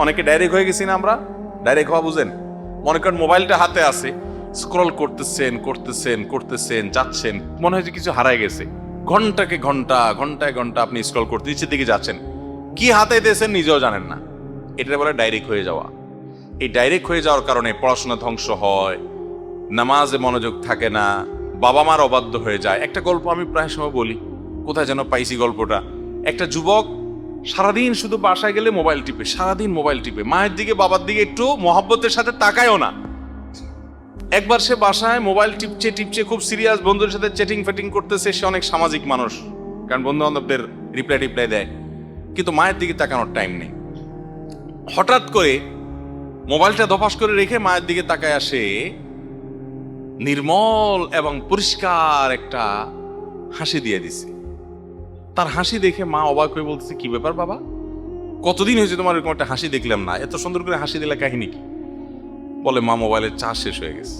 অনেকে ডাইরেক্ট হয়ে গেছি না আমরা? ডাইরেক্ট হওয়া বুঝেন? মনে করেন মোবাইলটা হাতে আছে, স্ক্রল করতেছেন করতেছেন করতেছেন, যাচ্ছেন, মনে হয় যে কিছু হারায় গেছে। ঘন্টাকে ঘন্টা, ঘন্টায় ঘন্টা আপনি স্ক্রল করতে নিচের দিকে যাচ্ছেন, কি হাতে দিয়েছেন নিজেও জানেন না। এটা বলে ডাইরেক্ট হয়ে যাওয়া। এই ডাইরেক্ট হয়ে যাওয়ার কারণে পড়াশোনা ধ্বংস হয়, নামাজে মনোযোগ থাকে না, বাবা মার অবাধ্য হয়ে যায়। একটা গল্প আমি প্রায় সময় বলি, কোথায় যেন পাইছি গল্পটা। একটা যুবক সারাদিন শুধু বাসায় গেলে মোবাইল টিপে, সারাদিন মোবাইল টিপে, মায়ের দিকে বাবার দিকে একটু মহব্বতের সাথে তাকায়ও না। একবার সে বাসায় মোবাইল টিপছে টিপছে, খুব সিরিয়াস, বন্ধুদের সাথে চ্যাটিং ফ্যাটিং করতেছে। সে অনেক সামাজিক মানুষ, কারণ বন্ধু বান্ধবদের রিপ্লাই টিপ্লাই দেয়, কিন্তু মায়ের দিকে তাকানোর টাইম নেই। হঠাৎ করে মোবাইলটা ধপাস করে রেখে মায়ের দিকে তাকায় আসে, নির্মল এবং পরিষ্কার একটা হাসি দিয়ে দিছে। তার হাসি দেখে মা অবাক হয়ে বলতেছে, কি ব্যাপার বাবা, কতদিন হয়েছে তোমার এরকম একটা হাসি দেখলাম না, এত সুন্দর করে হাসি দিলে কাহিনী কি? বলে, মা মোবাইলের চার্জ শেষ হয়ে গেছে।